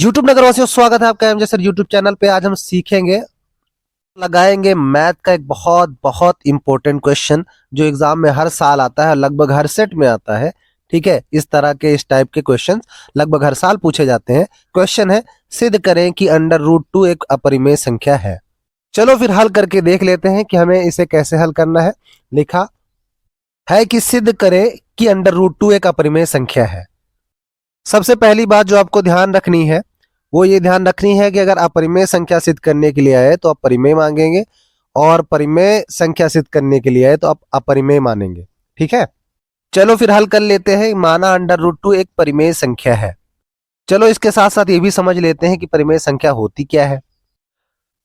YouTube नगरवासियों, स्वागत है आपका एमजे सर यूट्यूब चैनल पे। आज हम सीखेंगे, लगाएंगे मैथ का एक बहुत बहुत इंपॉर्टेंट क्वेश्चन जो एग्जाम में हर साल आता है, लगभग हर सेट में आता है। ठीक है, इस तरह के इस टाइप के क्वेश्चन लगभग हर साल पूछे जाते हैं। क्वेश्चन है, सिद्ध करें कि अंडर रूट 2 एक अपरिमेय संख्या है। चलो फिर हल करके देख लेते हैं कि हमें इसे कैसे हल करना है। लिखा है कि सिद्ध करें कि अंडर रूट 2 एक अपरिमेय संख्या है। सबसे पहली बात जो आपको ध्यान रखनी है वो ये ध्यान रखनी है कि अगर अपरिमेय संख्या सिद्ध करने के लिए आए तो आप परिमेय मांगेंगे, और परिमेय संख्या सिद्ध करने के लिए आए तो आप अपरिमेय मानेंगे। ठीक है, चलो फिर हल कर लेते हैं। माना अंडर रूट 2 एक परिमेय संख्या है। चलो इसके साथ साथ ये भी समझ लेते हैं कि परिमेय संख्या होती क्या है।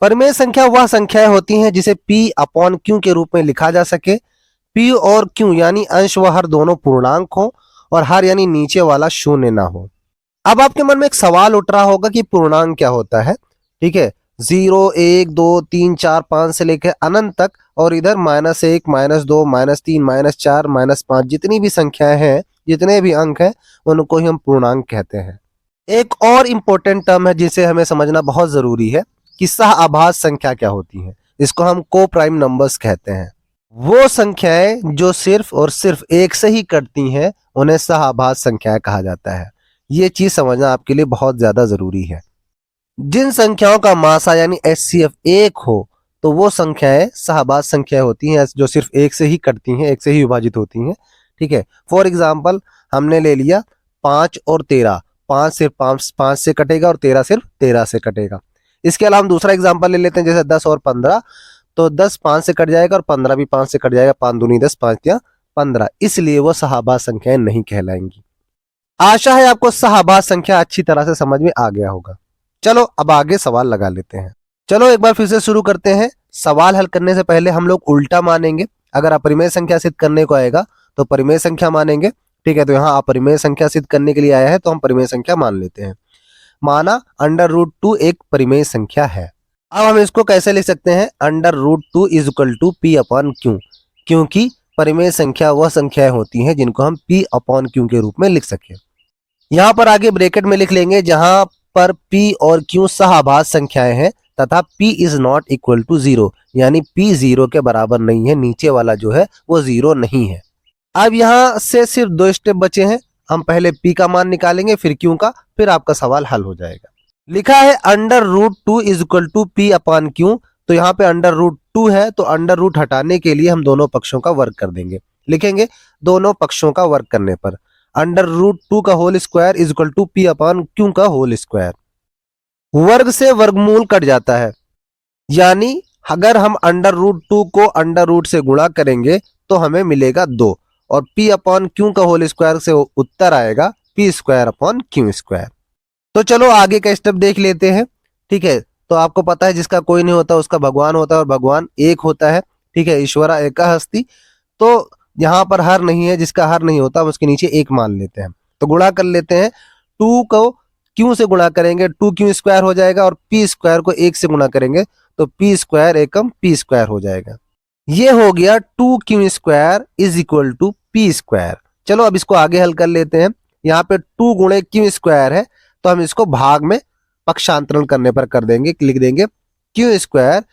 परिमेय संख्या वह संख्याएं होती हैं जिसे p अपॉन q के रूप में लिखा जा सके। p और q यानी अंश व हर दोनों पूर्णांक हो और हर यानी नीचे वाला शून्य ना हो। अब आपके मन में एक सवाल उठ रहा होगा कि पूर्णांक क्या होता है। ठीक है, 0, 1, 2, 3, 4, 5 से लेकर अनंत तक, और इधर -1, -2, -3, -4, -5 जितनी भी संख्याएं हैं, जितने भी अंक हैं, उनको ही हम पूर्णांक कहते हैं। एक और इंपॉर्टेंट टर्म है जिसे हमें समझना बहुत जरूरी है कि सह आभास संख्या क्या होती है। इसको हम को प्राइम नंबर्स कहते हैं। वो संख्याएं जो सिर्फ और सिर्फ एक से ही कटती हैं उन्हें सह आभास संख्याएं कहा जाता है। ये चीज समझना आपके लिए बहुत ज्यादा जरूरी है। जिन संख्याओं का मासा यानी एचसीएफ 1 हो तो वो संख्याएं सहआभास संख्याएं होती हैं जो सिर्फ एक से ही कटती हैं, एक से ही विभाजित होती हैं। ठीक है, फॉर एग्जाम्पल हमने ले लिया 5 और 13। 5 सिर्फ 5 से कटेगा और 13 सिर्फ 13 से कटेगा। इसके अलावा हम दूसरा एग्जाम्पल ले लेते हैं, जैसे 10 और 15। तो 10 5 से कट जाएगा और 15 भी 5 से कट जाएगा। 5 दूनी 10, 5 या 15, इसलिए वो सहआभास संख्याएं नहीं कहलाएंगी। आशा है आपको सहआभास संख्या अच्छी तरह से समझ में आ गया होगा। चलो अब आगे सवाल लगा लेते हैं। चलो एक बार फिर से शुरू करते हैं। सवाल हल करने से पहले हम लोग उल्टा मानेंगे। अगर अपरिमेय संख्या सिद्ध करने को आएगा तो परिमेय संख्या मानेंगे। ठीक है, तो यहाँ अपरिमेय संख्या सिद्ध करने के लिए आया है तो हम परिमेय संख्या मान लेते हैं। माना अंडर रूट 2 एक परिमेय संख्या है। अब हम इसको कैसे लिख सकते हैं? Under root 2 is equal to P upon Q, क्योंकि परिमेय संख्या वह संख्याएं होती हैं जिनको हम p अपॉन क्यू के रूप में लिख सके। यहाँ पर आगे ब्रैकेट में लिख लेंगे जहां पर p और q सहआभास संख्याएं हैं तथा p is not equal to 0, यानी p 0 के बराबर नहीं है। नीचे वाला जो है वो 0 नहीं है। अब यहाँ से सिर्फ 2 स्टेप बचे हैं। हम पहले p का मान निकालेंगे, फिर q का, फिर आपका सवाल हल हो जाएगा। लिखा है under root 2 is equal to p upon Q. तो यहाँ पे अंडर रूट 2 है तो अंडर रूट हटाने के लिए हम दोनों पक्षों का वर्ग कर देंगे। लिखेंगे दोनों पक्षों का वर्ग करने पर अंडर रूट 2 का whole square is equal to P upon Q का होल स्क्वायर। वर्ग से वर्गमूल कट जाता है, यानी अगर हम अंडर रूट 2 को अंडर रूट से गुणा करेंगे तो हमें मिलेगा 2, और p अपॉन क्यू का होल स्क्वायर से उत्तर आएगा p square upon Q square. तो चलो आगे का स्टेप देख लेते हैं। ठीक है, तो आपको पता है जिसका कोई नहीं होता उसका भगवान होता है, और भगवान एक होता है। ठीक है, ईश्वरा एका हस्ति। तो यहाँ पर हर नहीं है, जिसका हर नहीं होता हम उसके नीचे एक मान लेते हैं। तो गुणा कर लेते हैं। 2 को क्यू से गुणा करेंगे 2 क्यू स्क्वायर हो जाएगा, और p स्क्वायर को 1 से गुणा करेंगे तो p स्क्वायर एकम p स्क्वायर हो जाएगा। ये हो गया 2 Q square is equal to p square. चलो अब इसको आगे हल कर लेते हैं। यहाँ पे 2 गुणे क्यू स्क्वायर है तो हम इसको भाग में पक्षांतरण करने पर कर देंगे, लिख देंगे Q square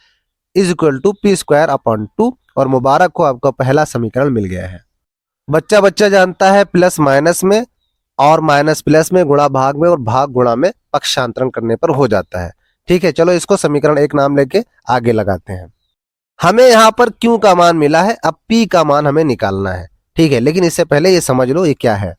is equal to p square upon 2, और मुबारक हो आपका पहला समीकरण मिल गया है। बच्चा बच्चा जानता है प्लस माइनस में और माइनस प्लस में, गुणा भाग में और भाग गुणा में पक्षांतरण करने पर हो जाता है। ठीक है, चलो इसको समीकरण 1 नाम लेके आगे लगाते हैं। हमें यहाँ पर क्यू का मान मिला है, अब p का मान हमें निकालना है। ठीक है, लेकिन इससे पहले ये समझ लो ये क्या है।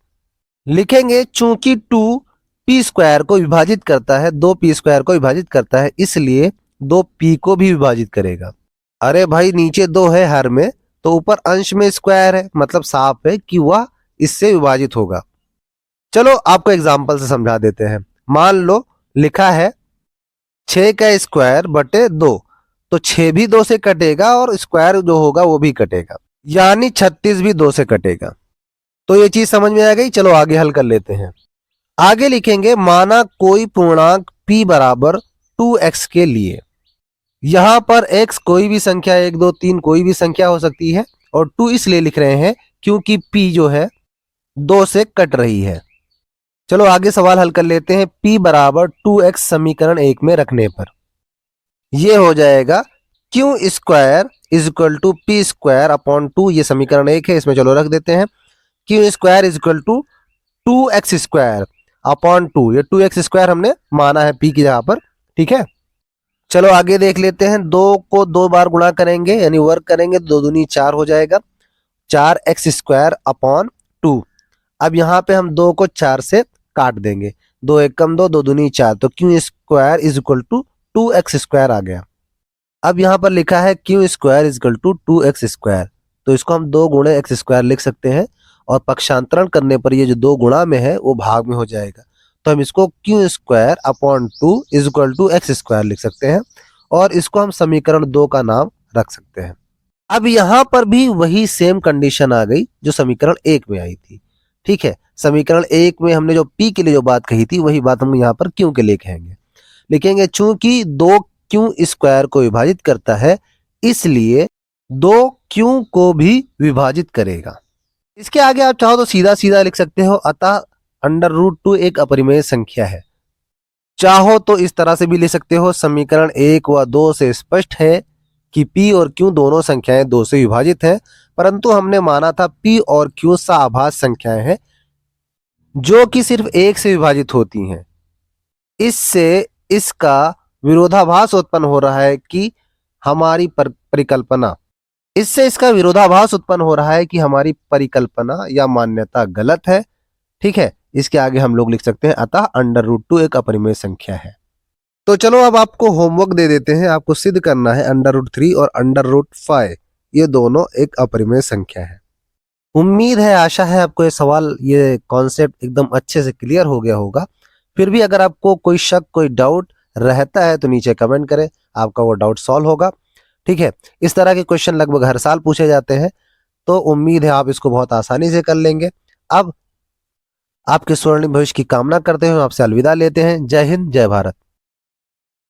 लिखेंगे चूंकि 2 p स्क्वायर को विभाजित करता है, 2p स्क्वायर को विभाजित करता है, इसलिए 2p को भी विभाजित करेगा। अरे भाई नीचे 2 है हर में, तो ऊपर अंश में स्क्वायर है, मतलब साफ है कि वह इससे विभाजित होगा। चलो आपको एग्जांपल से समझा देते हैं। मान लो लिखा है 6 का स्क्वायर बटे 2, तो 6 भी 2 से कटेगा और स्क्वायर जो होगा वो भी कटेगा, यानी 36 भी 2 से कटेगा। तो ये चीज समझ में आ गई। चलो आगे हल कर लेते हैं। आगे लिखेंगे माना कोई पूर्णांक p बराबर 2x के लिए। यहां पर x कोई भी संख्या 1 2 3 कोई भी संख्या हो सकती है, और 2 इसलिए लिख रहे हैं क्योंकि p जो है 2 से कट रही है। चलो आगे सवाल हल कर लेते हैं। p बराबर 2x समीकरण 1 में रखने पर ये हो जाएगा Q square is equal to P square upon 2। ये समीकरण 1 है, इसमें चलो रख देते हैं। Q square is equal to 2x square upon 2। ये 2x स्क्वायर हमने माना है p की जगह पर, ठीक है। चलो आगे देख लेते हैं। 2 को 2 बार गुणा करेंगे यानी वर्ग करेंगे, 2 दूनी 4 हो जाएगा, 4x स्क्वायर अपॉन 2। अब यहाँ पे हम 2 को 4 से काट देंगे, 2 एक कम 2, 2 दूनी 4, तो q square is equal to 2x square आ गया। अब यहाँ पर लिखा है q square is equal to 2x square, तो इसको हम 2 गुणे x स्क्वायर लिख सकते हैं और पक्षांतरण करने पर ये जो 2 गुणा में है वो भाग में हो जाएगा, तो हम इसको Q square upon 2 is equal to X square लिख सकते हैं और इसको हम समीकरण 2 का नाम रख सकते हैं। अब यहाँ पर भी वही सेम कंडीशन आ गई जो समीकरण 1 में आई थी, ठीक है। समीकरण 1 में हमने जो p के लिए जो बात कही थी वही बात हम यहाँ पर q के लिए लिखेंगे। चूंकि 2 क्यू स्क्वायर को विभाजित करता है इसलिए 2 क्यू को भी विभाजित करेगा। इसके आगे आप चाहो तो सीधा सीधा लिख सकते हो, अतः √2 एक अपरिमेय संख्या है। चाहो तो इस तरह से भी लिख सकते हो, समीकरण 1 व 2 से स्पष्ट है कि p और q दोनों संख्याएं 2 से विभाजित हैं, परंतु हमने माना था p और q सआभाज्य संख्याएं हैं जो कि सिर्फ 1 से विभाजित होती हैं। इससे इसका विरोधाभास उत्पन्न हो रहा है कि हमारी परिकल्पना इससे इसका विरोधाभास उत्पन्न हो रहा है कि हमारी परिकल्पना या मान्यता गलत है, ठीक है। इसके आगे हम लोग लिख सकते हैं अतः √2 एक अपरिमेय संख्या है। तो चलो अब आपको होमवर्क दे देते हैं। आपको सिद्ध करना है √3 और √5 ये दोनों एक अपरिमेय संख्या है। उम्मीद है, आशा है आपको ये सवाल, ये कॉन्सेप्ट एकदम अच्छे से क्लियर हो गया होगा। फिर भी अगर आपको कोई शक, कोई डाउट रहता है तो नीचे कमेंट करें, आपका वो डाउट सॉल्व होगा, ठीक है। इस तरह के क्वेश्चन लगभग हर साल पूछे जाते हैं, तो उम्मीद है आप इसको बहुत आसानी से कर लेंगे। अब आपके स्वर्णिम भविष्य की कामना करते हुए आपसे अलविदा लेते हैं। जय हिंद, जय भारत।